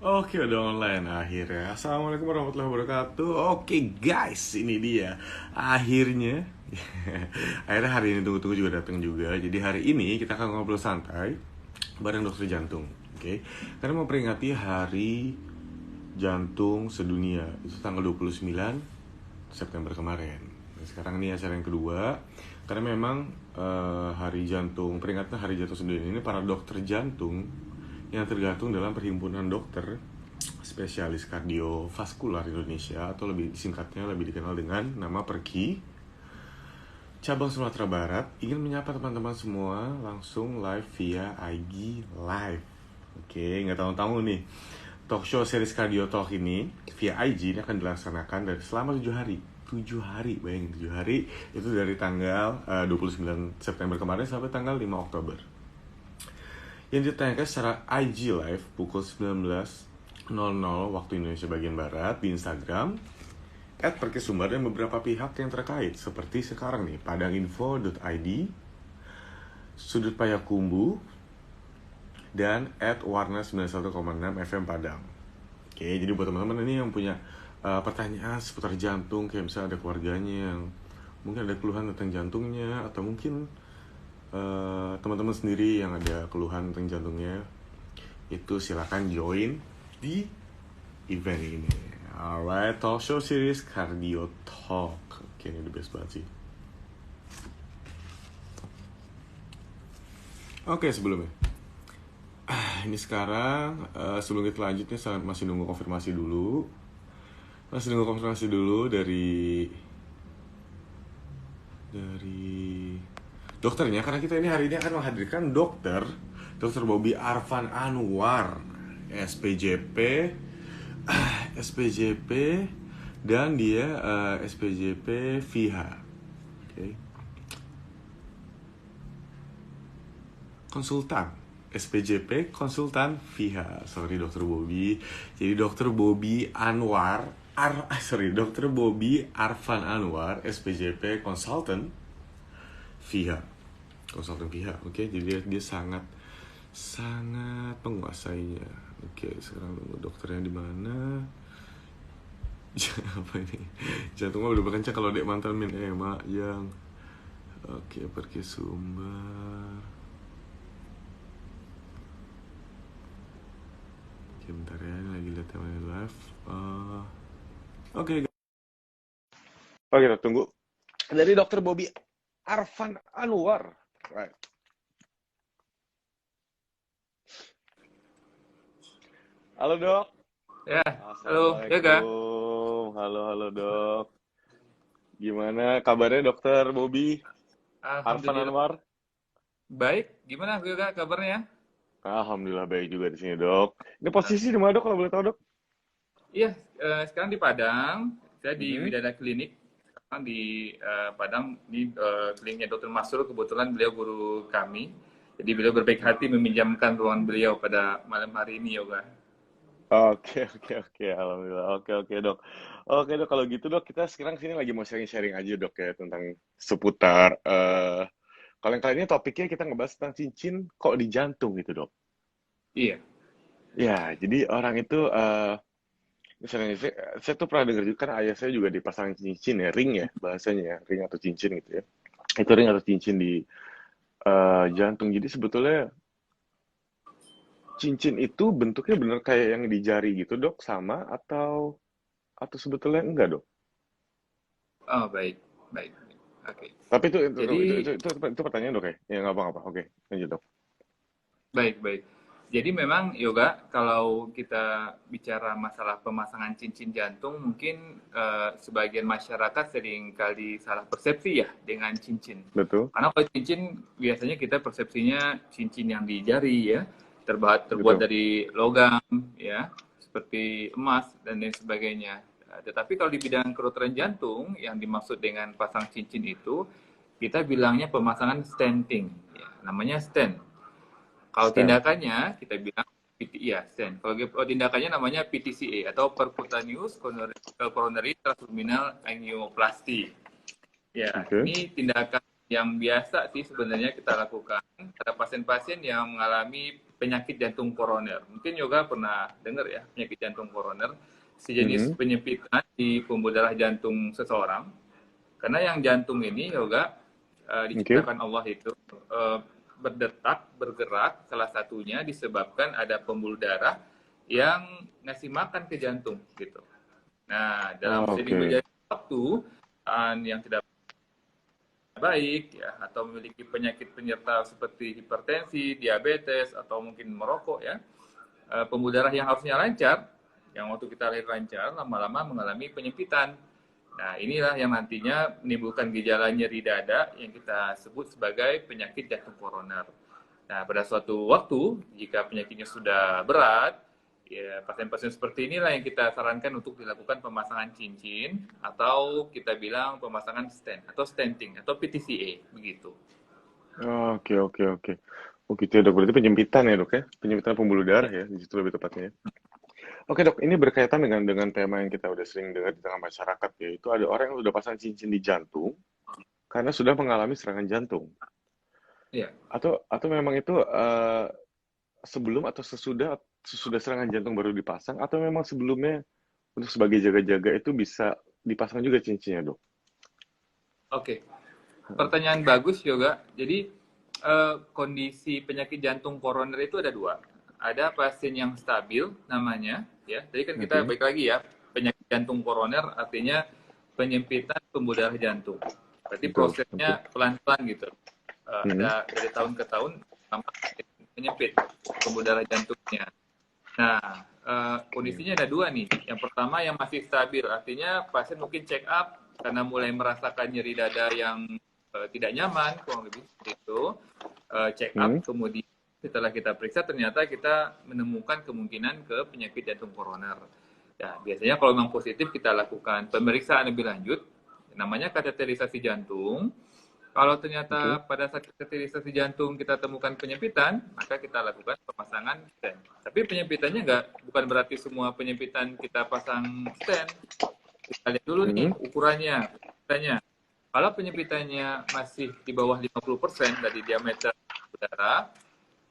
Oke, udah online akhirnya. Assalamualaikum warahmatullahi wabarakatuh. Oke guys, ini dia. Akhirnya, akhirnya hari ini tunggu-tunggu juga datang juga. Jadi hari ini kita akan ngobrol santai bareng dokter jantung. Oke, karena memperingati hari jantung sedunia. Itu tanggal 29 September kemarin. Nah, sekarang ini acara yang kedua. Karena memang hari jantung, peringatan hari jantung sedunia ini para dokter jantung yang tergantung dalam Perhimpunan Dokter Spesialis Kardiovaskular Indonesia atau lebih singkatnya lebih dikenal dengan nama Perki cabang Sumatera Barat ingin menyapa teman-teman semua langsung live via IG Live. Oke, nggak tahu-tahu nih talk show series Cardio Talk ini via IG ini akan dilaksanakan dari selama 7 hari. 7 hari, bayangin 7 hari itu dari tanggal 29 September kemarin sampai tanggal 5 Oktober. Yang ditayangkan secara IG Live pukul 19.00 waktu Indonesia bagian Barat di Instagram @perkisumbar dan beberapa pihak yang terkait seperti sekarang nih padanginfo.id, Sudut Payakumbu, dan @warna 91,6 FM Padang. Oke, jadi buat teman-teman ini yang punya pertanyaan seputar jantung, kayak misalnya ada keluarganya yang mungkin ada keluhan tentang jantungnya, atau mungkin teman-teman sendiri yang ada keluhan tentang jantungnya, itu silakan join di event ini. Alright, talk show series Cardio Talk. Oke, ini the best banget sih. Oke, sebelumnya ini sekarang sebelum kita lanjut nih, saya masih nunggu konfirmasi dulu. Dari dokternya, karena kita ini hari ini akan menghadirkan Dokter Bobby Arfan Anwar, SPJP, dan dia SPJP FIHA. Okay. Konsultan SPJP konsultan FIHA. Dokter Bobby. Jadi Dokter Bobby Arfan Anwar, SPJP konsultan FIHA. Oke, jadi dia sangat menguasainya. Oke, sekarang tunggu dokternya di mana? Apa ini? Jantungnya udah kencang kalau dek mantan min mak yang. Oke, pergi sumber. Oke, bentar ya, ini lagi lihat yang live. Oke, kita tunggu dari Dokter Bobby Arfan Anwar. Right. Halo dok. Ya, halo Yoga. Halo dok. Gimana kabarnya Dokter Bobby Arfan Anwar? Baik, gimana Yoga kabarnya? Alhamdulillah baik juga di sini dok. Ini posisi di mana dok kalau boleh tahu dok? Iya, sekarang di Padang. Saya di Widada Klinik. Sekarang di Padang, ini kliniknya Dr. Masrur. Kebetulan beliau guru kami. Jadi beliau berbaik hati meminjamkan ruangan beliau pada malam hari ini Yoga. Oke, alhamdulillah. Oke dok. Oke dok, kalau gitu dok, kita sekarang sini lagi mau sharing aja dok ya tentang seputar kalau yang kali ini topiknya kita ngebahas tentang cincin kok di jantung gitu dok. Iya. Ya, jadi orang itu misalnya saya tuh pernah dengar juga, kan ayah saya juga dipasang cincin ya, ring ya bahasanya ya, ring atau cincin gitu ya. Itu ring atau cincin di jantung. Jadi sebetulnya cincin itu bentuknya bener kayak yang di jari gitu dok, sama atau sebetulnya enggak dok? Oh, baik. Oke. Tapi Jadi itu pertanyaan dok ya? Ya nggak apa-apa. Oke, lanjut dok. baik. Jadi memang Yoga, kalau kita bicara masalah pemasangan cincin jantung, mungkin sebagian masyarakat seringkali salah persepsi ya dengan cincin. Betul. Karena kalau cincin biasanya kita persepsinya cincin yang di jari ya, terbuat dari logam ya, seperti emas dan lain sebagainya. Tetapi kalau di bidang kedokteran jantung, yang dimaksud dengan pasang cincin itu, kita bilangnya pemasangan stenting, ya, namanya stent. Kalau tindakannya kita bilang stent. Kalau tindakannya namanya PTCA atau percutaneous coronary transluminal angioplasty. Ya, ini tindakan yang biasa sih sebenarnya kita lakukan pada pasien-pasien yang mengalami penyakit jantung koroner. Mungkin Yoga pernah dengar ya, penyakit jantung koroner, sejenis Mhm. penyempitan di pembuluh darah jantung seseorang. Karena yang jantung ini Yoga Oke. diciptakan Allah itu berdetak, bergerak, salah satunya disebabkan ada pembuluh darah yang ngasih makan ke jantung gitu. Nah, dalam Oh, seiring oke. berjalannya waktu, yang tidak baik ya atau memiliki penyakit penyerta seperti hipertensi, diabetes atau mungkin merokok ya, pembuluh darah yang harusnya lancar, yang waktu kita lahir lancar, lama-lama mengalami penyempitan. Nah, inilah yang nantinya menimbulkan gejala nyeri dada yang kita sebut sebagai penyakit jantung koroner. Nah, pada suatu waktu, jika penyakitnya sudah berat, ya pasien-pasien seperti inilah yang kita sarankan untuk dilakukan pemasangan cincin atau kita bilang pemasangan stent atau stenting atau PTCA begitu. Oh, oke, oke, oke. Oh gitu ya dok, berarti penyempitan ya dok ya? Penyempitan pembuluh darah Ya, ya, di situ lebih tepatnya ya. Oke dok, ini berkaitan dengan tema yang kita udah sering dengar di tengah masyarakat, yaitu ada orang yang udah pasang cincin di jantung karena sudah mengalami serangan jantung. ya. Atau memang itu sebelum atau sesudah serangan jantung baru dipasang, atau memang sebelumnya untuk sebagai jaga-jaga itu bisa dipasang juga cincinnya dok? Oke. Pertanyaan bagus Yoga. Jadi kondisi penyakit jantung koroner itu ada dua. Ada pasien yang stabil namanya, ya. Jadi kan kita Oke, balik lagi ya, penyakit jantung koroner artinya penyempitan pembuluh darah jantung. Berarti betul. Oke. prosesnya pelan-pelan gitu. Mhm. Ada dari tahun ke tahun sama menyempit pembuluh darah jantungnya. Nah, Oke. kondisinya ada dua nih. Yang pertama yang masih stabil, artinya pasien mungkin check up karena mulai merasakan nyeri dada yang tidak nyaman, kurang lebih seperti itu. Check Hmm. up, kemudian setelah kita periksa ternyata kita menemukan kemungkinan ke penyakit jantung koroner. Ya, biasanya kalau memang positif kita lakukan pemeriksaan lebih lanjut, namanya kateterisasi jantung. Kalau ternyata Oke. pada saat kateterisasi jantung kita temukan penyempitan, maka kita lakukan pemasangan stent. Tapi penyempitannya bukan berarti semua penyempitan kita pasang stent. Kita lihat dulu nih Hmm. ukurannya. Kalau penyempitannya masih di bawah 50% dari diameter udara,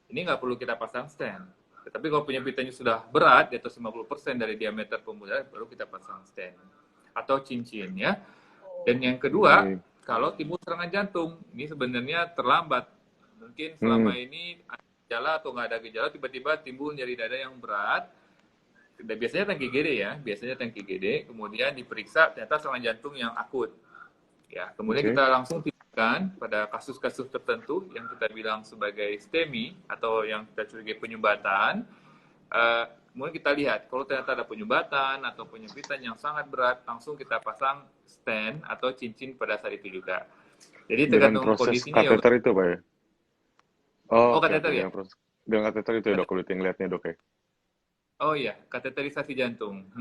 ini nggak perlu kita pasang stent. Tetapi kalau penyempitannya sudah berat, di atas 50% dari diameter pembuluh darah, baru kita pasang stent. Atau cincin ya. Dan yang kedua, Oke. kalau timbul serangan jantung, ini sebenarnya terlambat. Mungkin Hmm. selama ini ada gejala atau nggak ada gejala, tiba-tiba timbul nyeri dada yang berat. Biasanya tangki GD ya, biasanya tangki GD, kemudian diperiksa ternyata serangan jantung yang akut. Ya, kemudian Oke. kita langsung tindakan pada kasus-kasus tertentu yang kita bilang sebagai STEMI atau yang kita curigai penyumbatan. Kemudian kita lihat kalau ternyata ada penyumbatan atau penyempitan yang sangat berat, langsung kita pasang stent atau cincin pada saat itu juga. Jadi Dengan tergantung proses kondisinya ya. kateter itu, Pak ya? Oh, Oh oke, oke. kateter ya. Dengan kateter itu ya, dok, kulit yang lihatnya, dok ya? Oh iya, kateterisasi jantung.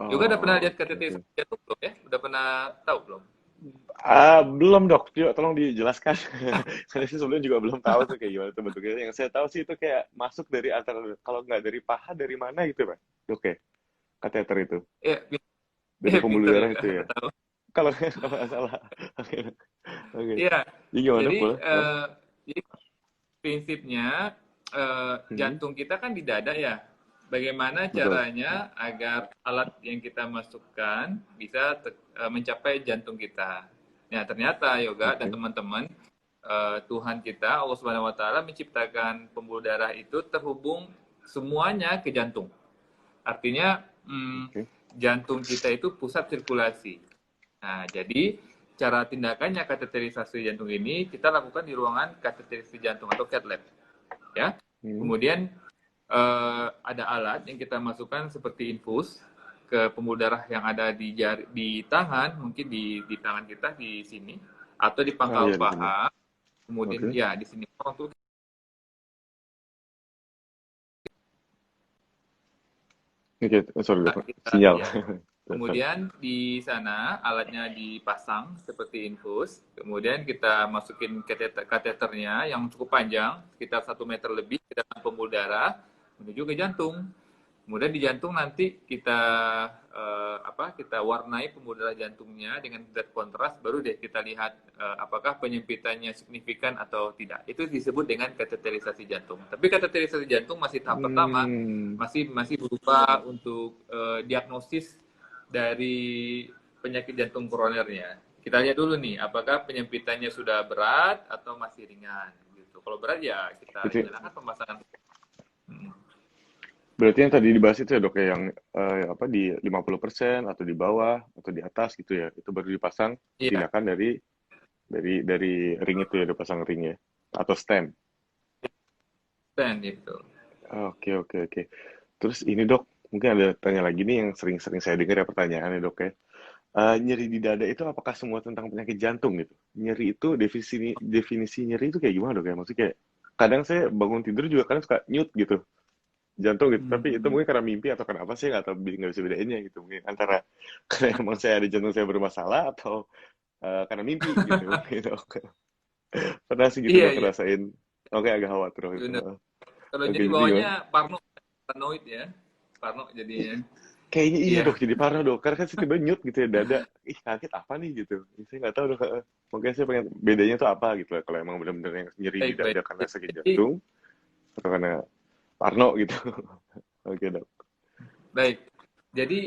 Juga udah pernah Oh, lihat oke, oke. kateterisasi jantung belum ya? Udah pernah tahu belum? Belum, dok. Yuk, tolong dijelaskan. Saya sih sebelumnya juga belum tahu tuh kayak gimana tuh bentuknya. Yang saya tahu sih itu kayak masuk dari antara, kalau nggak dari paha, dari mana gitu, Pak? Dok ya? Kateter itu. Ya, Dari pembuluh pinter darah juga. itu ya? Tahu. Kalau nggak salah. Oke, oke. Iya, Jadi gimana, jadi dok? Boleh? Terus? jadi prinsipnya Mhm. jantung kita kan di dada ya. Bagaimana Betul. caranya agar alat yang kita masukkan bisa mencapai jantung kita? Nah, ternyata Yoga dan Oke. teman-teman, Tuhan kita Allah Subhanahu wa taala menciptakan pembuluh darah itu terhubung semuanya ke jantung. Artinya Oke. jantung kita itu pusat sirkulasi. Nah, jadi cara tindakannya kateterisasi jantung ini kita lakukan di ruangan kateterisasi jantung atau cath lab, ya. Hmm. Kemudian ada alat yang kita masukkan seperti infus ke pembuluh darah yang ada di tangan, mungkin di tangan kita di sini atau di Ah, iya pangkal di sini. paha. Kemudian Oke. ya di sini untuk Oke, sorry, dok. kita Sinyal. ya. Kemudian di sana alatnya dipasang seperti infus, kemudian kita masukin kateternya yang cukup panjang, sekitar 1 meter lebih ke dalam pembuluh darah menuju ke jantung. Kemudian di jantung nanti kita kita warnai pembuluh darah jantungnya dengan zat kontras, baru deh kita lihat apakah penyempitannya signifikan atau tidak. Itu disebut dengan kateterisasi jantung. Tapi kateterisasi jantung masih tahap pertama, Hmm. masih berupa untuk diagnosis dari penyakit jantung koronernya. Kita lihat dulu nih, apakah penyempitannya sudah berat atau masih ringan gitu. Kalau berat ya kita Itu jalankan pemasangan. Hmm. berarti yang tadi dibahas itu ya dok ya, yang apa di 50% atau di bawah atau di atas gitu ya. Itu baru dipasang Iya, tindakan dari ring itu ya, dipasang ring ya atau stem. dan itu. Oke, oke, oke. Terus ini dok, mungkin ada tanya lagi nih yang sering-sering saya dengar ya pertanyaannya dok ya. Nyeri di dada itu apakah semua tentang penyakit jantung gitu? Nyeri itu definisi nyeri itu kayak gimana dok ya? Maksudnya kayak kadang saya bangun tidur juga kadang suka nyut gitu jantung gitu. Tapi itu Hmm. mungkin karena mimpi atau kenapa sih nggak tahu, nggak bisa bedainnya gitu. Mungkin antara karena emang saya ada jantung saya bermasalah atau karena mimpi gitu. Gitu. Pernah sih gitu Iya, dok iya, ngerasain. Oke, agak khawatir waktu itu. benar. Kalau Oke, jadi jadi gimana? bawahnya parnoid ya. Parno jadinya. Kayaknya iya Iya. dok, jadi parah dok. Karena kan saya tiba nyut gitu ya dada. Ih kaget apa nih gitu. Saya nggak tahu dok. Mungkin saya pengen bedanya tuh apa gitu lah. Kalau emang benar-benar yang nyeri di Baik, baik. dada karena sakit Jadi, jantung atau karena parno gitu. Oke dok. baik. Jadi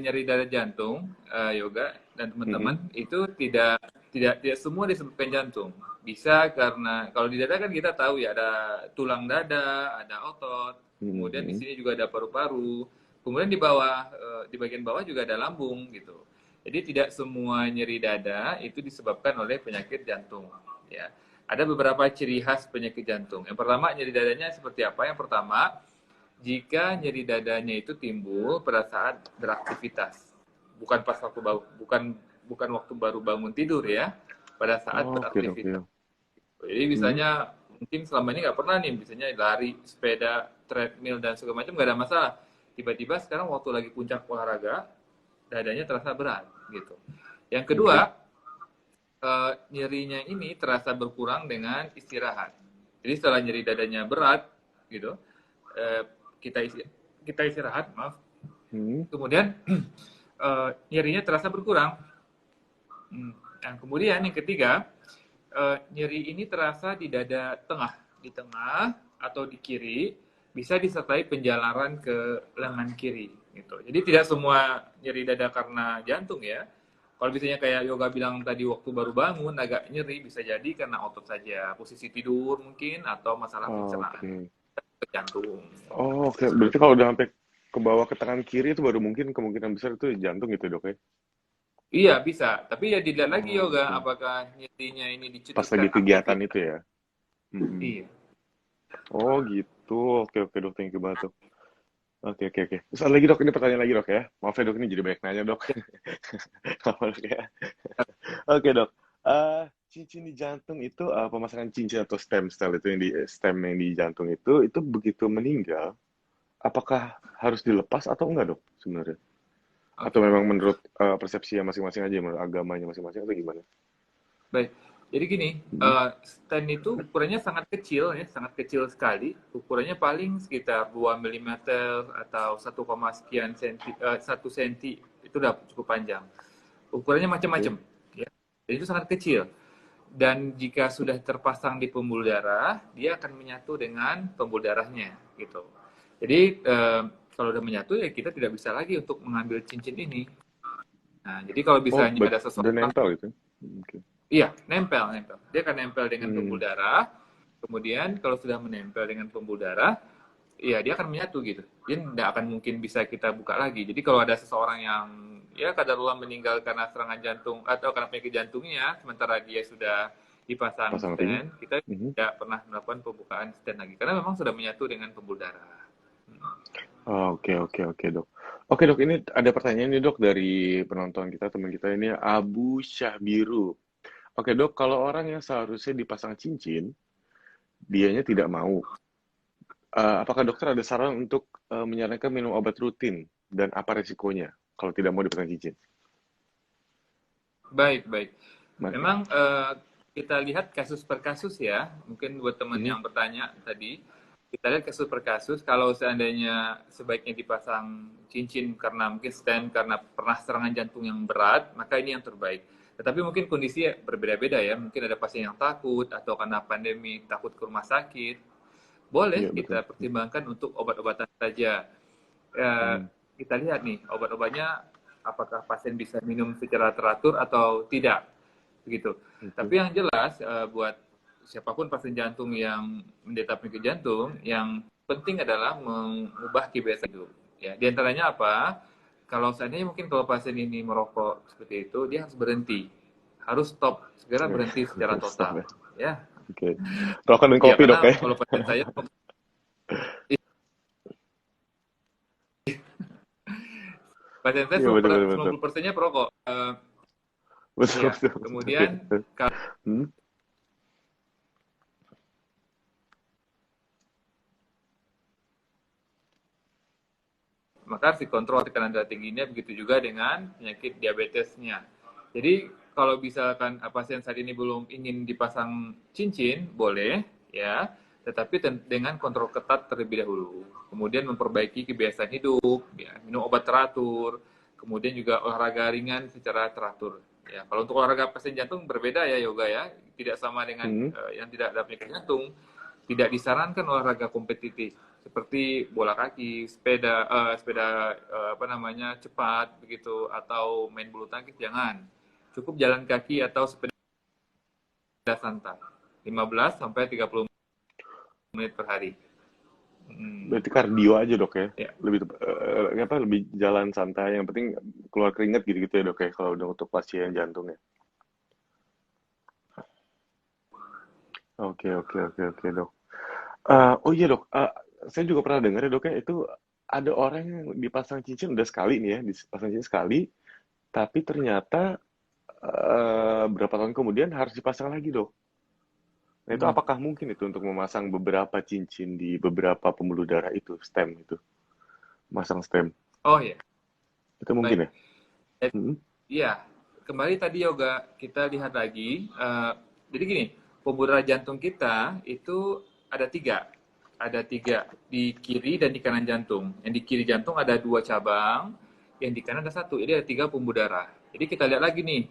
nyeri dada jantung, yoga dan Mhm, teman-teman itu tidak semua disebabkan jantung. Bisa karena kalau di dada kan kita tahu ya ada tulang dada, ada otot, mhm, kemudian di mhm. sini juga ada paru-paru, kemudian di bawah di bagian bawah juga ada lambung gitu. Jadi tidak semua nyeri dada itu disebabkan oleh penyakit jantung. Ya, ada beberapa ciri khas penyakit jantung. Yang pertama nyeri dadanya seperti apa? Yang pertama jika nyeri dadanya itu timbul pada saat beraktivitas, bukan pas waktu bukan bukan waktu baru bangun tidur ya, pada saat Oh, oke dok ya. beraktivitas. Jadi Mhm. misalnya mungkin selama ini nggak pernah nih, misalnya lari, sepeda, treadmill dan segala macam nggak ada masalah. Tiba-tiba sekarang waktu lagi puncak olahraga, dadanya terasa berat gitu. Yang Oke. kedua, nyerinya ini terasa berkurang dengan istirahat. Jadi setelah nyeri dadanya berat gitu, eh, kita isi, kita istirahat, maaf. Mhm. Kemudian nyerinya terasa berkurang. Dan kemudian yang ketiga, nyeri ini terasa di dada tengah, di tengah atau di kiri, bisa disertai penjalaran ke lengan kiri. Gitu. Jadi tidak semua nyeri dada karena jantung ya. Kalau misalnya kayak Yoga bilang tadi waktu baru bangun agak nyeri, bisa jadi karena otot saja, posisi tidur mungkin, atau masalah pencernaan Oke. ke jantung. Oh, oke. Berarti kalau udah sampai ke bawah ke tangan kiri itu baru mungkin kemungkinan besar itu jantung gitu dok ya. Iya bisa, tapi ya dilihat lagi Oh, Yoga, oke. apakah nyerinya ini Pas dicetuskan lagi kegiatan aktivitas. itu ya. Mhm. Iya. Oh gitu. Oke, oke dok, thank you banget dok. Oke, oke, oke. Terus ada lagi dok, ini pertanyaan lagi dok ya. Maaf ya dok, ini jadi banyak nanya dok. Apa dok ya? Oke dok. Cincin di jantung itu pemasangan cincin atau stem itu yang di stem yang di jantung itu begitu meninggal, apakah harus dilepas atau enggak dok sebenarnya? Atau Oke. memang menurut persepsi masing-masing aja, menurut agamanya masing-masing atau gimana? Baik. Jadi gini, Mhm. stand itu ukurannya sangat kecil ya, sangat kecil sekali. Ukurannya paling sekitar 2 milimeter atau 1, sekian senti, 1 senti. Itu udah cukup panjang. Ukurannya Oke. macam-macam ya. Jadi itu sangat kecil. Dan jika sudah terpasang di pembuluh darah, dia akan menyatu dengan pembuluh darahnya gitu. Jadi kalau udah menyatu ya kita tidak bisa lagi untuk mengambil cincin ini. Nah, jadi kalau Oh, misalnya ada udah seseorang. nempel gitu. Oke. Iya, nempel, nempel. Dia akan nempel dengan Hmm. pembuluh darah. Kemudian kalau sudah menempel dengan pembuluh darah, ya dia akan menyatu gitu. Dia tidak akan mungkin bisa kita buka lagi. Jadi kalau ada seseorang yang ya kadarullah meninggal karena serangan jantung atau karena penyakit jantungnya, sementara dia sudah dipasang Pasang ring. stent, kita Mhm. tidak pernah melakukan pembukaan stent lagi karena memang sudah menyatu dengan pembuluh darah. Oke, oke, oke dok. Oke dok, ini ada pertanyaan nih dok dari penonton kita, teman kita ini Abu Syahbiru. Oke dok, kalau orang yang seharusnya dipasang cincin, dianya tidak mau. Apakah dokter ada saran untuk menyarankan minum obat rutin dan apa resikonya kalau tidak mau dipasang cincin? Baik, baik. Oke. Memang kita lihat kasus per kasus ya. Mungkin buat teman Mhm. yang bertanya tadi, kita lihat kasus per kasus. Kalau seandainya sebaiknya dipasang cincin karena mungkin stent karena pernah serangan jantung yang berat, maka ini yang terbaik. Tetapi mungkin kondisi berbeda-beda ya. Mungkin ada pasien yang takut atau karena pandemi takut ke rumah sakit. Iya Boleh betul. kita pertimbangkan untuk obat-obatan saja. Eh, Hmm. kita lihat nih obat-obatnya apakah pasien bisa minum secara teratur atau tidak begitu. Tapi Oke. yang jelas buat siapapun pasien jantung yang menderita penyakit jantung, yang penting adalah mengubah kebiasaan hidup. Ya, di antaranya apa? Kalau seandainya mungkin kalau pasien ini merokok seperti itu, dia harus berhenti, harus stop, segera berhenti secara Stop total. ya. Ya, Oke. Rokok dan ya kopi dok karena ya. kalau pasien saya, pasien saya Iya betul betul betul. 90%-nya perokok. Betul Ya, betul betul. Oke. kemudian Hmm. maka harus dikontrol tekanan darah tingginya, begitu juga dengan penyakit diabetesnya. Jadi kalau misalkan pasien saat ini belum ingin dipasang cincin, boleh ya, tetapi dengan kontrol ketat terlebih dahulu. Kemudian memperbaiki kebiasaan hidup, ya, minum obat teratur, kemudian juga olahraga ringan secara teratur. Ya, kalau untuk olahraga pasien jantung berbeda ya yoga ya, tidak sama dengan Hmm. yang tidak ada penyakit jantung. Tidak disarankan olahraga kompetitif seperti bola kaki, sepeda apa namanya cepat begitu atau main bulu tangkis jangan. Cukup jalan kaki atau sepeda santai 15 sampai 30 menit per hari. Hmm, Berarti kardio aja dok ya. ya. Lebih jalan santai. Yang penting keluar keringat gitu-gitu ya dok ya. Kalau udah untuk pasien jantung ya. Oke oke oke oke dok. Oh iya dok. Saya juga pernah dengar ya dok ya. Itu ada orang yang dipasang cincin udah sekali nih ya. Dipasang cincin sekali. Tapi ternyata berapa tahun kemudian harus dipasang lagi dok. Nah itu Hmm. apakah mungkin itu untuk memasang beberapa cincin di beberapa pembuluh darah itu, stem itu, masang stem, Oh ya, itu mungkin baik. ya? Hmm. Iya, kembali tadi yoga kita lihat lagi. Jadi gini, pembuluh darah jantung kita itu ada tiga. Ada tiga di kiri dan di kanan jantung. Yang di kiri jantung ada dua cabang, yang di kanan ada satu. Jadi ada tiga pembuluh darah. Jadi kita lihat lagi nih,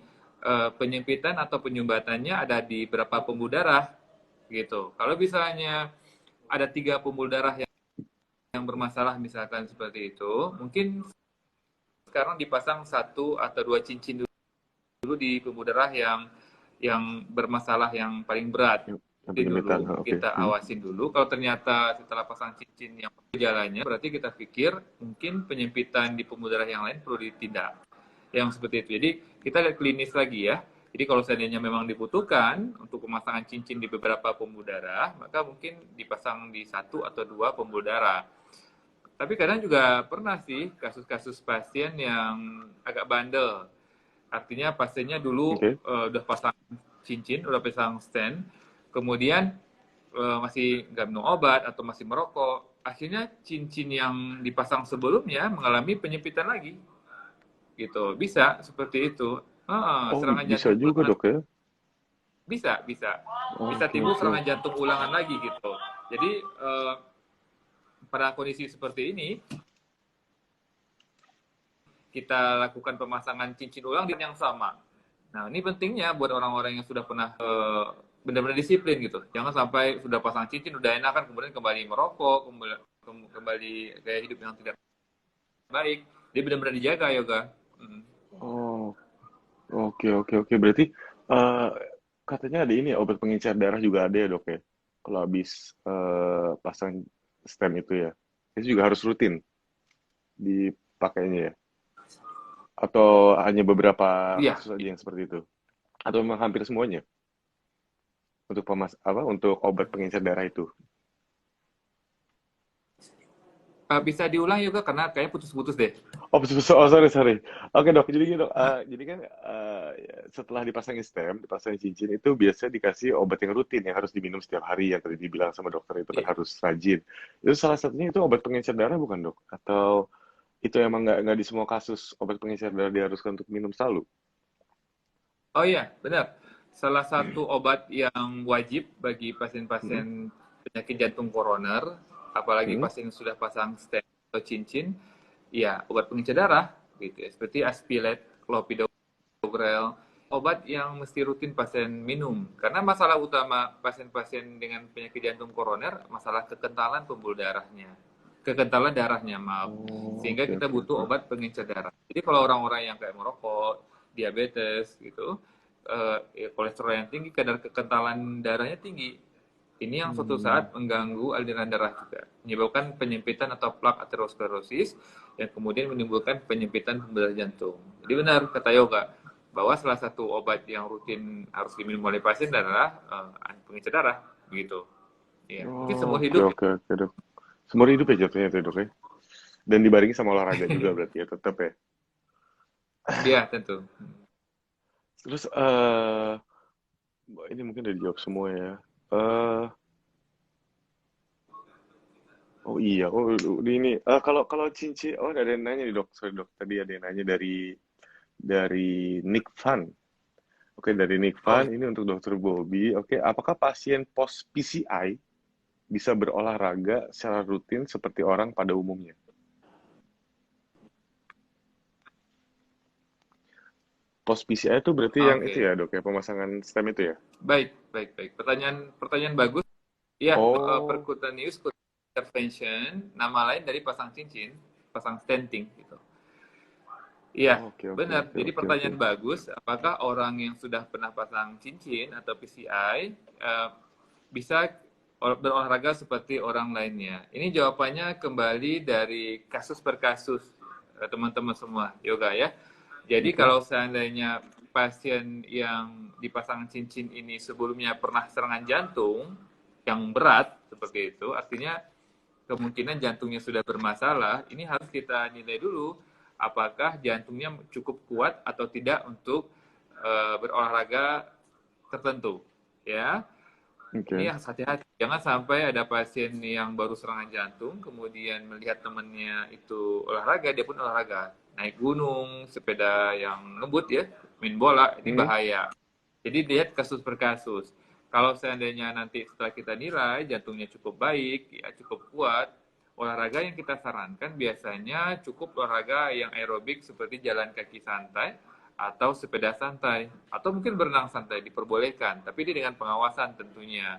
penyempitan atau penyumbatannya ada di berapa pembuluh darah gitu. Kalau misalnya ada tiga pembuluh darah yang bermasalah misalkan seperti itu, mungkin sekarang dipasang satu atau dua cincin dulu di pembuluh darah yang bermasalah yang paling berat. Yang Jadi penyempitan, dulu oke. kita Hmm. awasin dulu. Kalau ternyata setelah pasang cincin yang gejalanya, berarti kita pikir mungkin penyempitan di pembuluh darah yang lain perlu ditindak. Yang seperti itu. Jadi kita lihat klinis lagi ya. Jadi kalau seandainya memang dibutuhkan untuk pemasangan cincin di beberapa pembuluh darah, maka mungkin dipasang di satu atau dua pembuluh darah. Tapi kadang juga pernah sih kasus-kasus pasien yang agak bandel. Artinya pasiennya dulu Oke. udah pasang cincin, udah pasang stent, kemudian masih nggak minum obat atau masih merokok. Akhirnya cincin yang dipasang sebelumnya mengalami penyempitan lagi, gitu. Bisa seperti itu. Oh, Serangan bisa jantung juga ulangan dok ya? bisa, bisa, bisa Oke, timbul oke, serangan oke. jantung ulangan lagi gitu. Jadi pada kondisi seperti ini kita lakukan pemasangan cincin ulang dengan yang sama. Nah, ini pentingnya buat orang-orang yang sudah pernah benar-benar disiplin gitu. Jangan sampai sudah pasang cincin, udah enakan, kemudian kembali merokok, kembali gaya hidup yang tidak baik. Dia benar-benar dijaga yoga. Hmm. Oh, oke, oke, oke. Berarti eh, katanya ada ini ya, obat pengencer darah juga ada ya dok ya? Kalau habis pasang stem itu ya. Itu juga harus rutin dipakainya ya? Atau hanya beberapa Iya, kasus aja yang seperti itu? Atau memang hampir semuanya untuk untuk obat pengencer darah itu? bisa diulang yoga karena kayaknya putus-putus deh. Oh, betul, betul. Oh, sorry, sorry. Oke dok, jadi gitu. Jadi kan setelah dipasangin stem, dipasangin cincin itu biasanya dikasih obat yang rutin yang harus diminum setiap hari yang tadi dibilang sama dokter itu kan Iya. harus rajin. Itu salah satunya itu obat pengencer darah bukan dok? Atau itu emang nggak di semua kasus obat pengencer darah diharuskan untuk minum selalu? Oh iya, benar. Salah satu obat yang wajib bagi Hmm? pasien-pasien penyakit jantung koroner, apalagi Hmm? pasien yang sudah pasang stent atau cincin, ya obat pengecek darah gitu ya, seperti Aspilet, Clopidogrel, obat yang mesti rutin pasien minum. Karena masalah utama pasien-pasien dengan penyakit jantung koroner, masalah kekentalan pembuluh darahnya. Kekentalan darahnya, maaf. Oh, Sehingga oke kita oke butuh oke. obat pengencer darah. Jadi kalau orang-orang yang kayak merokok, diabetes gitu, ya, kolesterol yang tinggi, kadar kekentalan darahnya tinggi. Ini yang suatu Hmm. saat mengganggu aliran darah juga, menyebabkan penyempitan atau plak aterosklerosis yang kemudian menimbulkan penyempitan pembuluh darah jantung. Jadi benar kata Yoga bahwa salah satu obat yang rutin harus diminum oleh pasien adalah pengecek darah, begitu. Iya, mungkin Oh, seumur oke hidup. oke oke dok. Seumur hidup ya jatuhnya itu dok ya. Dan dibarengi sama olahraga juga berarti ya tetap ya. Iya tentu. Terus ini mungkin udah dijawab semua ya. eh oh iya, oh di ini. Kalau kalau cincin, oh ada yang nanya nih dok, sorry dok. Tadi ada yang nanya dari Nick Fan. Oke, dari Nick Oh, Fan ini untuk Dokter Bobby. Oke, apakah pasien post PCI bisa berolahraga secara rutin seperti orang pada umumnya? Post PCI itu berarti yang itu oke. ya dok ya, pemasangan stem itu ya? Baik, baik, baik. Pertanyaan bagus. Ya, Oh, percutaneous intervention, nama lain dari pasang cincin, pasang stenting gitu. Iya, oke oke benar. oke Jadi oke oke. pertanyaan bagus, apakah orang yang sudah pernah pasang cincin atau PCI bisa berolahraga seperti orang lainnya? Ini jawabannya kembali dari kasus per kasus, teman-teman semua, Yoga ya. Jadi Mhm. kalau seandainya pasien yang dipasang cincin ini sebelumnya pernah serangan jantung yang berat seperti itu, artinya kemungkinan jantungnya sudah bermasalah, ini harus kita nilai dulu apakah jantungnya cukup kuat atau tidak untuk berolahraga tertentu. Ya, ini Oke. harus hati-hati. Jangan sampai ada pasien yang baru serangan jantung, kemudian melihat temannya itu olahraga, dia pun olahraga. Naik gunung, sepeda yang ngebut ya, main bola, ini Hmm. bahaya. Jadi lihat kasus per kasus. Kalau seandainya nanti setelah kita nilai jantungnya cukup baik, ya cukup kuat, olahraga yang kita sarankan biasanya cukup olahraga yang aerobik seperti jalan kaki santai atau sepeda santai atau mungkin berenang santai diperbolehkan, tapi ini dengan pengawasan tentunya.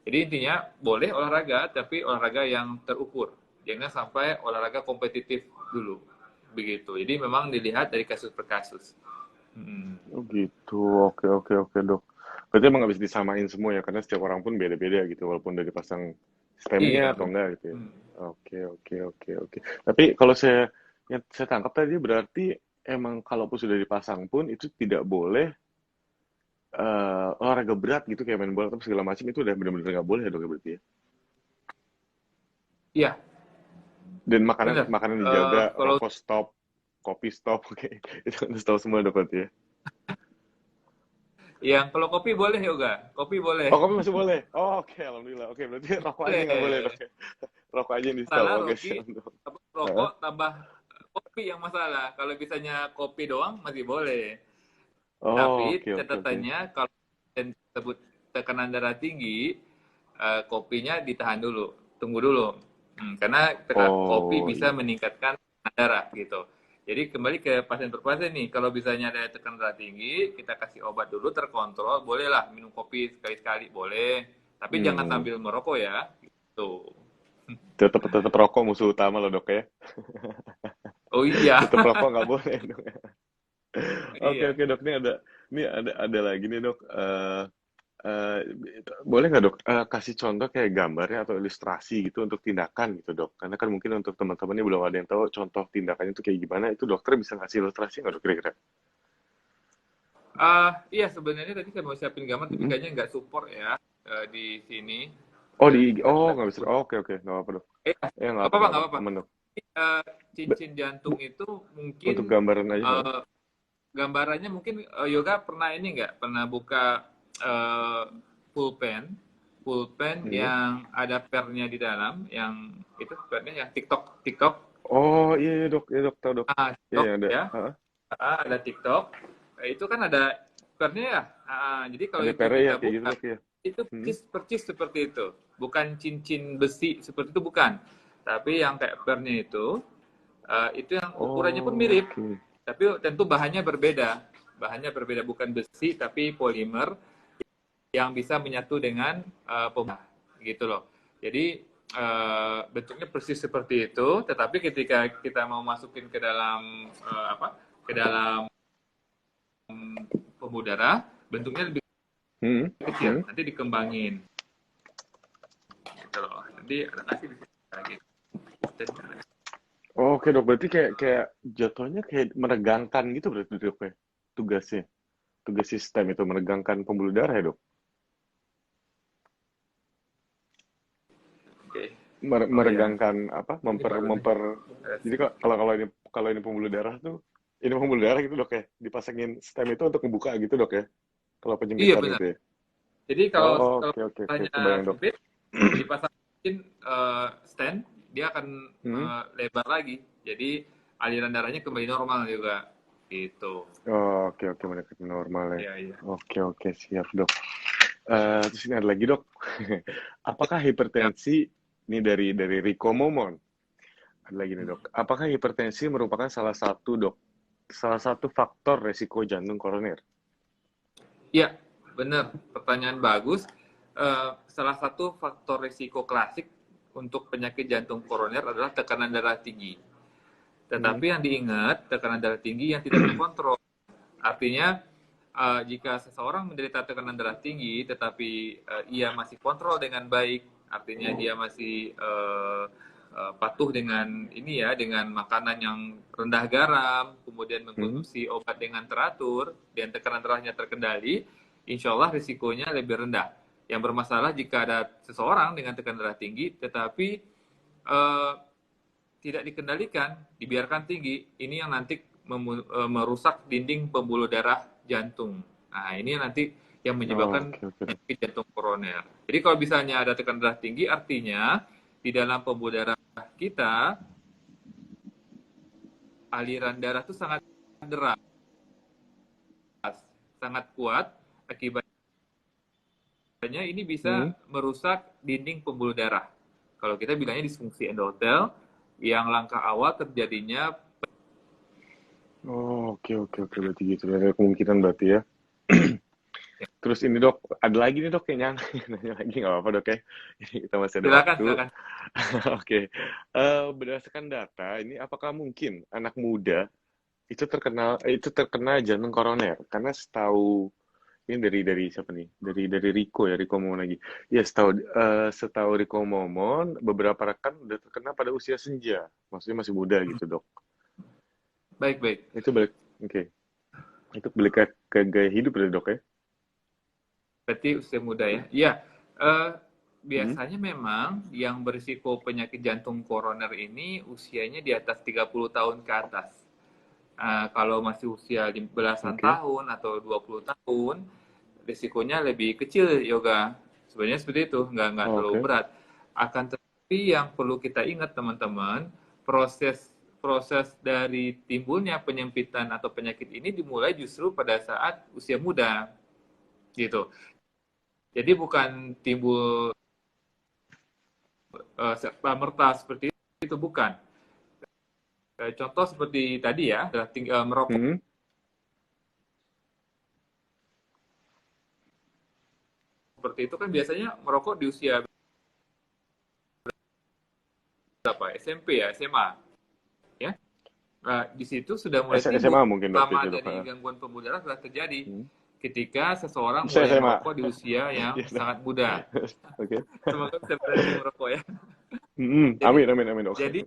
Jadi intinya boleh olahraga tapi olahraga yang terukur. Jangan sampai olahraga kompetitif dulu. Begitu. Jadi memang dilihat dari kasus per kasus. Hmm. Oh gitu. Oke oke oke dok. Berarti emang nggak bisa disamain semua ya, karena setiap orang pun beda-beda gitu, walaupun udah dipasang Iya, stemnya atau benar. enggak gitu ya. Hmm. Oke oke oke oke. Tapi kalau yang saya tangkap tadi berarti emang kalaupun sudah dipasang pun itu tidak boleh olahraga berat gitu kayak main bola atau segala macam itu udah benar-benar nggak boleh ya dok ya berarti ya. Iya, Dan makanan benar. makanan dijaga, Kalau rokok stop, kopi stop, oke. Itu harus tahu semua dok berarti ya. kalau kopi boleh yoga, kopi boleh. Oh kopi masih boleh. Oh, oke alhamdulillah. Oke berarti rokok aja nggak boleh dok Boleh. ya. Rokok aja yang di stop. Masalah Oke Rocky, siap dok. Heeh. rokok tambah kopi yang masalah. Kalau bisanya kopi doang masih boleh. Oh, Tapi oke oke oke. catatannya kalau pasien tersebut tekanan darah tinggi, kopinya ditahan dulu, tunggu dulu. Karena kopi Oh bisa iya. meningkatkan tekanan darah gitu. Jadi kembali ke pasien per pasien nih, kalau misalnya ada tekanan darah tinggi, kita kasih obat dulu terkontrol, bolehlah minum kopi sekali-sekali, boleh. Tapi jangan Hmm. sambil merokok ya, gitu. Tetap tetap rokok musuh utama loh dok ya. Oh iya, Tetap rokok nggak boleh dok. Oke iya. oke dok ini ada lagi nih dok. Eh, boleh nggak dok kasih contoh kayak gambarnya atau ilustrasi gitu untuk tindakan gitu dok? Karena kan mungkin untuk teman-teman ini belum ada yang tahu contoh tindakannya itu kayak gimana. Itu dokter bisa ngasih ilustrasi nggak dok kira-kira? Iya sebenarnya tadi saya mau siapin gambar, tapi Mm-mm. kayaknya nggak support ya di sini. Oh di IG. Oh Karena nggak bisa. Oh, oke oke nggak apa-apa dok. nggak Nggak apa apa-apa, nggak nggak apa. apa-apa. Aman dok. Eh, Be- cincin jantung Bu, itu untuk mungkin gambaran aja. Heeh. eh, gambarannya mungkin Yoga pernah ini nggak pernah buka eh, pulpen pulpen Hmm. yang ada pernya di dalam, yang itu pernya yang TikTok TikTok Oh iya dok tahu dok. Iya TikTok yang ada. ya. Heeh. Ada TikTok. Itu kan ada pernya ya. Jadi kalau Ada itu pere ya kita kayak gitu buka dok ya. itu Hmm. percis seperti itu. Bukan cincin besi seperti itu, bukan. Tapi yang kayak pernya itu yang ukurannya pun Oh, mirip, oke. tapi tentu bahannya berbeda. Bahannya berbeda, bukan besi tapi polimer yang bisa menyatu dengan pembuat gitu loh. Jadi bentuknya persis seperti itu, tetapi ketika kita mau masukin ke dalam ke dalam pembuluh darah, bentuknya lebih Hmm. kecil, Hmm. nanti dikembangin gitu loh. Nanti ada nasi di sini gitu. Oke dok, berarti kayak kayak jatuhnya kayak menegangkan gitu berarti dok ya tugasnya, tugas sistem itu menegangkan pembuluh darah ya dok. Oke. Oh ya, Meregangkan apa? ini Memper baru nih. memper. Jadi kalau ini pembuluh darah tuh, ini pembuluh darah gitu dok ya, dipasangin stem itu untuk membuka gitu dok ya. Kalau Iya penyempitan benar. gitu ya. Jadi Oh, kalau oke oke oke, darahnya kebayang dok. sempit, dipasangin stand, dia akan Hmm. lebar lagi. Jadi aliran darahnya kembali normal juga. Gitu. Oh, oke oke, mendekati normal ya. Iya, iya. Oke oke, siap dok. Terus ini ada lagi dok. Apakah Ya, hipertensi ini dari Rico Momon? Ada lagi nih dok. Apakah hipertensi merupakan salah satu faktor resiko jantung koroner? ya, benar. Pertanyaan bagus. Salah satu faktor risiko klasik untuk penyakit jantung koroner adalah tekanan darah tinggi. Hmm. Tetapi yang diingat, tekanan darah tinggi yang tidak terkontrol. Artinya, jika seseorang menderita tekanan darah tinggi, tetapi ia masih kontrol dengan baik, artinya dia masih patuh dengan ini ya, dengan makanan yang rendah garam, kemudian Hmm. mengkonsumsi obat dengan teratur, dan tekanan darahnya terkendali, insya Allah risikonya lebih rendah. Yang bermasalah jika ada seseorang dengan tekanan darah tinggi, tetapi eh, tidak dikendalikan, dibiarkan tinggi, ini yang nanti merusak dinding pembuluh darah jantung. Nah, ini nanti yang Oh, menyebabkan oke oke dok. penyakit jantung koroner. Jadi kalau misalnya ada tekanan darah tinggi, artinya di dalam pembuluh darah kita, aliran darah itu sangat deras, sangat kuat, akibatnya ini Hmm. bisa merusak dinding pembuluh darah. Kalau kita bilangnya disfungsi endotel, yang langkah awal terjadinya. Oh, oke oke oke, berarti gitu. Ada kemungkinan berarti ya. Terus ini dok, ada lagi nih dok kayaknya nanya lagi nggak apa-apa dok ya. Ini kita masih ada Silakan, waktu. silakan. Oke. Berdasarkan data, ini apakah mungkin anak muda itu terkena jantung koroner? Karena setahu ini dari siapa nih? Dari Rico ya, Rico Momon lagi. Ya setahu Rico Momon, beberapa rekan udah terkena pada usia senja. Maksudnya masih muda gitu dok. Baik, baik. Itu balik, oke. Itu balik ke gaya hidup ya dok ya? Berarti usia muda ya. Iya, eh, Hmm? biasanya memang yang berisiko penyakit jantung koroner ini usianya di atas 30 tahun ke atas. Kalau masih usia belasan Oke. tahun atau 20 tahun, risikonya lebih kecil yoga. Sebenarnya seperti itu, nggak Oh, terlalu oke. berat. Akan tetapi yang perlu kita ingat teman-teman, proses proses dari timbulnya penyempitan atau penyakit ini dimulai justru pada saat usia muda, gitu. Jadi bukan timbul serta merta seperti itu, bukan. Contoh seperti tadi ya, merokok Hmm? seperti itu kan biasanya merokok di usia berapa? SMP ya, SMA, ya. Nah, di situ sudah mulai SMA timbul mungkin dok lama itu dok. dari gangguan pembuluh darah sudah terjadi Hmm. ketika seseorang Saya mulai SMA. merokok di usia yang Yes, dok. sangat muda. Oke. Semoga bisa berhenti merokok ya. Jadi Amin amin amin dok. jadi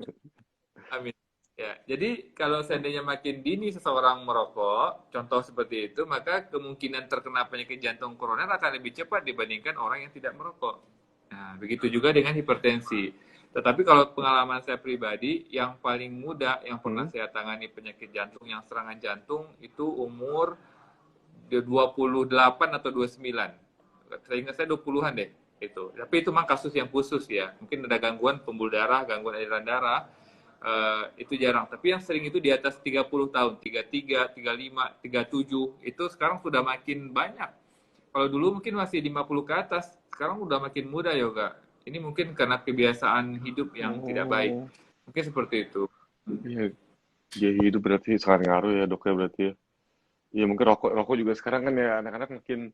amin. Ya, jadi kalau seandainya makin dini seseorang merokok, contoh seperti itu, maka kemungkinan terkena penyakit jantung koroner akan lebih cepat dibandingkan orang yang tidak merokok. Nah, begitu juga dengan hipertensi. Tetapi kalau pengalaman saya pribadi, yang paling muda yang pernah Hmm? saya tangani penyakit jantung, yang serangan jantung, itu umur 28 atau 29. Saya ingat saya 20-an deh. Itu. Tapi itu memang kasus yang khusus ya. Mungkin ada gangguan pembuluh darah, gangguan aliran darah, itu jarang. Tapi yang sering itu di atas 30 tahun, 33, 35, 37, itu sekarang sudah makin banyak. Kalau dulu mungkin masih 50 ke atas, sekarang udah makin muda yoga. Ini mungkin karena kebiasaan hidup yang tidak baik. Oh, Mungkin seperti itu. iya, gaya hidup berarti sangat ngaruh ya dok ya berarti ya. Iya mungkin rokok rokok juga sekarang kan ya anak-anak makin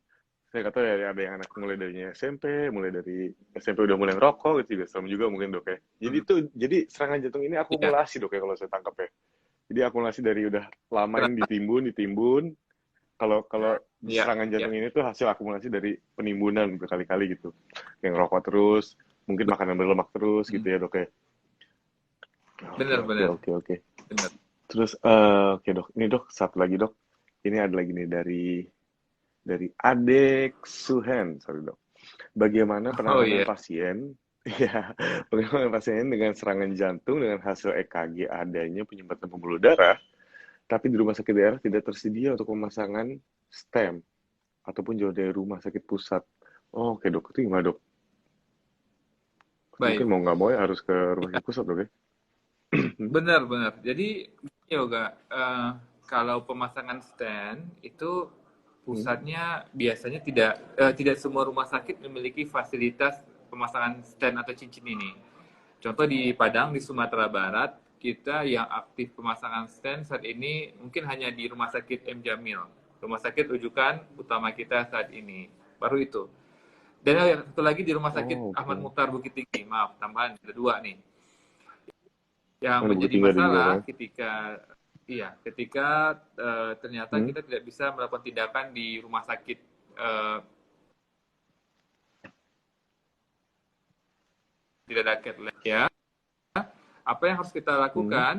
saya kata ya ada yang anak mulai dari SMP, mulai dari SMP udah mulai ngerokok gitu juga sama juga mungkin dok ya. Jadi Hmm. itu jadi serangan jantung ini Iya, akumulasi dok ya kalau saya tangkap ya. Jadi akumulasi dari udah lama ini benar. ditimbun. Kalau kalau Iya, serangan iya. jantung ini tuh hasil akumulasi dari penimbunan berkali-kali gitu. Yang ngerokok terus, mungkin makanan berlemak terus gitu Hmm. ya dok ya. Oke Benar, oke benar, oke oke. benar. Terus oke dok, ini dok satu lagi dok. Ini ada lagi nih dari Adek Suhen, sorry dok. Bagaimana Oh penanganan iya, pasien, ya, bagaimana pasien dengan serangan jantung dengan hasil EKG adanya penyumbatan pembuluh darah, tapi di rumah sakit daerah tidak tersedia untuk pemasangan stem ataupun jauh dari rumah sakit pusat. Oh, oke dok, itu gimana dok? Mungkin baik. mau nggak mau ya harus ke rumah sakit pusat dok ya? Benar, benar. Jadi yoga, kalau pemasangan stand itu Hmm, pusatnya biasanya tidak semua rumah sakit memiliki fasilitas pemasangan stand atau cincin ini. Contoh di Padang, di Sumatera Barat, kita yang aktif pemasangan stand saat ini mungkin hanya di Rumah Sakit M. Jamil. Rumah sakit rujukan utama kita saat ini. Baru itu. Dan yang satu lagi di Rumah Sakit oh, Ahmad oke. Mukhtar Bukit Tinggi. Maaf, tambahan. Ada dua nih. Yang Ada Bukit menjadi Tinggi ada juga masalah kan? ketika ternyata Hmm, kita tidak bisa melakukan tindakan di rumah sakit eh, tidak ada cath ya. Apa yang harus kita hmm, lakukan?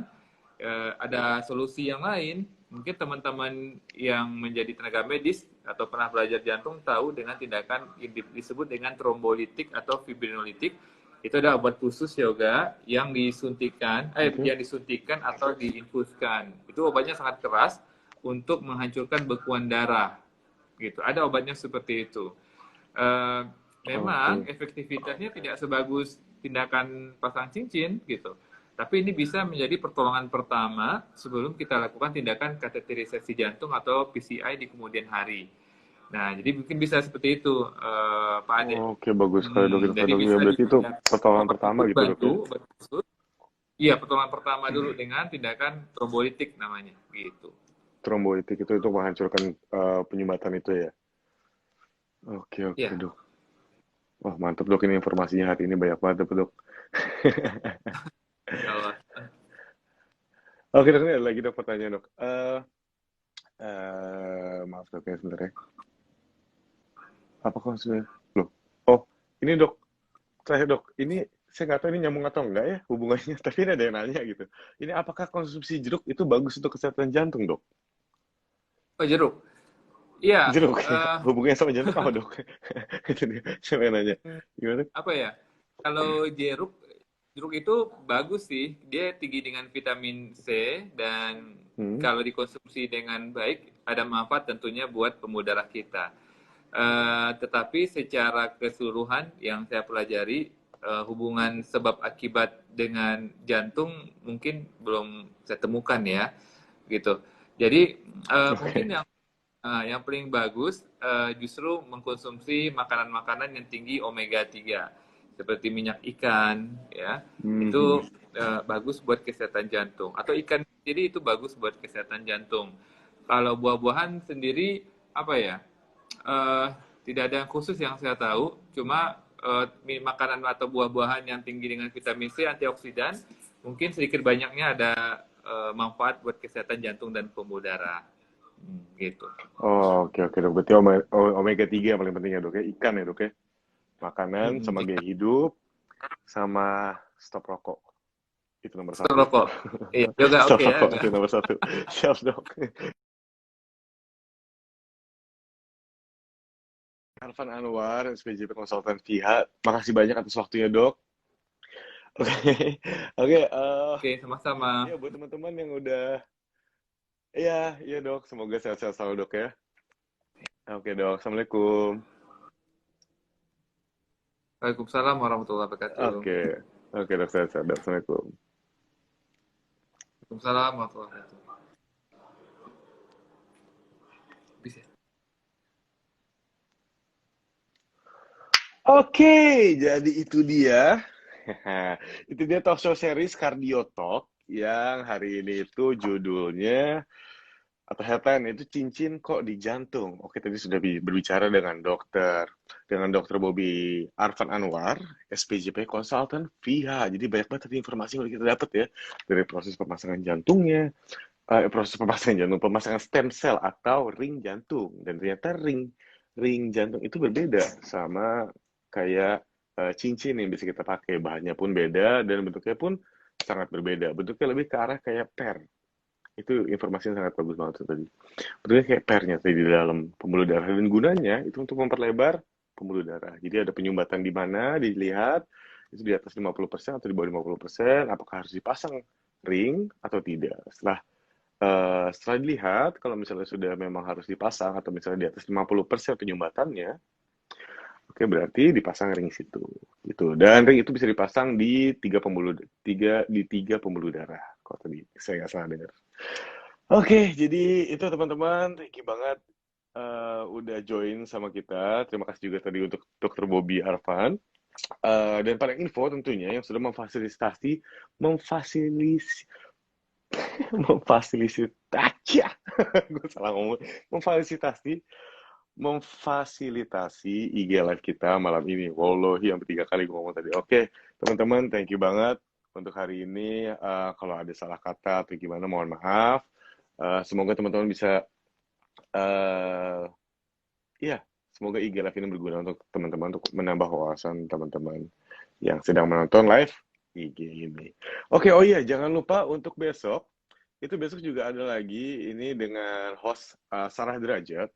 Ada solusi yang lain. Mungkin teman-teman yang menjadi tenaga medis atau pernah belajar jantung tahu dengan tindakan yang disebut dengan trombolitik atau fibrinolitik. Itu ada obat khusus yoga oke. yang disuntikan atau diinfuskan. Itu obatnya sangat keras untuk menghancurkan bekuan darah. Gitu. Ada obatnya seperti itu. Eh, Memang Oke. efektivitasnya tidak sebagus tindakan pasang cincin gitu. Tapi ini bisa menjadi pertolongan pertama sebelum kita lakukan tindakan kateterisasi jantung atau PCI di kemudian hari. Nah, jadi mungkin bisa seperti itu, Pak Ade. Oke, bagus sekali dok itu Jadi dok. Ya bisa berarti itu ditindak pertolongan obat pertama khusus gitu dok bantu, ya? obat khusus. Iya, pertolongan pertama dulu dengan tindakan trombolitik namanya, gitu. Tromboitik itu untuk menghancurkan penyumbatan itu ya? Oke oke Ya, dok. Wah mantap dok ini informasinya hari ini banyak banget dok. kalau Oke dok, ini ada lagi dok pertanyaan dok. Maaf dok ya sebentar ya. Apakah sudah? Loh, oh ini dok, terakhir dok. Ini saya nggak tahu ini nyambung atau enggak ya hubungannya. Tapi ini ada yang nanya gitu. Ini apakah konsumsi jeruk itu bagus untuk kesehatan jantung dok? oh jeruk. Iya, Jeruk ya, hubungannya sama jantung apa dok? Itu dia, siapa yang nanya? Gimana? apa ya? Kalau jeruk, jeruk itu bagus sih. Dia tinggi dengan vitamin C dan Hmm, kalau dikonsumsi dengan baik ada manfaat tentunya buat pembuluh darah kita. Tetapi secara keseluruhan yang saya pelajari hubungan sebab akibat dengan jantung mungkin belum saya temukan ya, gitu. Jadi mungkin oke. yang paling bagus justru mengkonsumsi makanan-makanan yang tinggi omega 3 seperti minyak ikan ya. Mhm. Itu bagus buat kesehatan jantung atau ikan sendiri itu bagus buat kesehatan jantung. Kalau buah-buahan sendiri apa ya? eh, Tidak ada yang khusus yang saya tahu, cuma makanan atau buah-buahan yang tinggi dengan vitamin C, antioksidan, mungkin sedikit banyaknya ada manfaat buat kesehatan jantung dan pembuluh darah. Gitu. Oh, oke oke dok. Berarti omega 3 yang paling penting ya dok ya. Ikan ya dok ya. Makanan sama gaya Ikan hidup sama stop rokok. Itu nomor satu. rokok. Iya, yoga Stop oke ya, rokok yoga. itu nomor satu. Siap dok. Arfan Anwar, SPJP Konsultan Pihak. Makasih banyak atas waktunya dok. Oke, oke. Oke, sama-sama. Ya buat teman-teman yang udah, iya, iya dok. Semoga sehat-sehat selalu dok ya. Oke dok, assalamualaikum. Waalaikumsalam warahmatullahi wabarakatuh. Oke, oke dok, sehat-sehat dok. Assalamualaikum. Waalaikumsalam warahmatullahi wabarakatuh. Bisa. Oke, jadi itu dia. Itu dia talk show series Cardio Talk yang hari ini itu judulnya atau headline itu cincin kok di jantung. Oke, tadi sudah berbicara dengan dokter Bobby Arfan Anwar, SPJP Consultant VIHA. Jadi banyak banget tadi informasi yang kita dapat ya dari proses pemasangan jantungnya, proses pemasangan jantung, pemasangan stem cell atau ring jantung. Dan ternyata ring jantung itu berbeda sama kayak cincin yang bisa kita pakai. Bahannya pun beda dan bentuknya pun sangat berbeda. Bentuknya lebih ke arah kayak per. Itu informasi yang sangat bagus banget tuh tadi. Bentuknya kayak pernya tadi di dalam pembuluh darah. Dan gunanya itu untuk memperlebar pembuluh darah. Jadi ada penyumbatan di mana dilihat, itu di atas 50% atau di bawah 50%, apakah harus dipasang ring atau tidak. Setelah dilihat, kalau misalnya sudah memang harus dipasang atau misalnya di atas 50% penyumbatannya, oke berarti dipasang ring situ. Gitu. Dan ring itu bisa dipasang di tiga pembuluh darah. Kalau tadi saya nggak salah dengar. Oke, jadi itu teman-teman, thank you banget udah join sama kita. Terima kasih juga tadi untuk Dokter Bobby Arfan. Dan pada info tentunya yang sudah memfasilis, memfasilitasi, gue salah ngomong, memfasilitasi, memfasilitasi IG live kita malam ini. Wallahi yang ketiga kali gue ngomong tadi. Oke, teman-teman, thank you banget untuk hari ini. Kalau ada salah kata atau gimana, mohon maaf. Semoga teman-teman bisa, ya, semoga IG live ini berguna untuk teman-teman untuk menambah wawasan teman-teman yang sedang menonton live IG ini. Oke, oh iya, jangan lupa untuk besok. Itu besok juga ada lagi ini dengan host Sarah Derajat.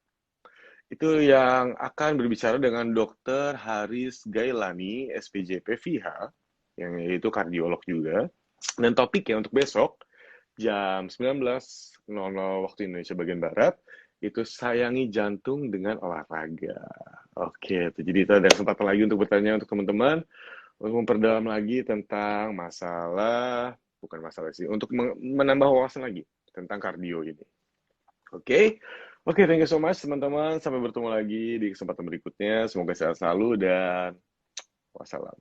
Itu yang akan berbicara dengan Dr. Haris Gailani, SPJP VIHA, yang itu kardiolog juga. Dan topiknya untuk besok, jam 19.00 waktu Indonesia bagian Barat, itu sayangi jantung dengan olahraga. Oke, jadi itu ada kesempatan lagi untuk bertanya untuk teman-teman, untuk memperdalam lagi tentang bukan masalah sih, untuk menambah wawasan lagi tentang kardio ini. Oke, oke, thank you so much teman-teman. Sampai bertemu lagi di kesempatan berikutnya. Semoga sehat selalu dan wassalam.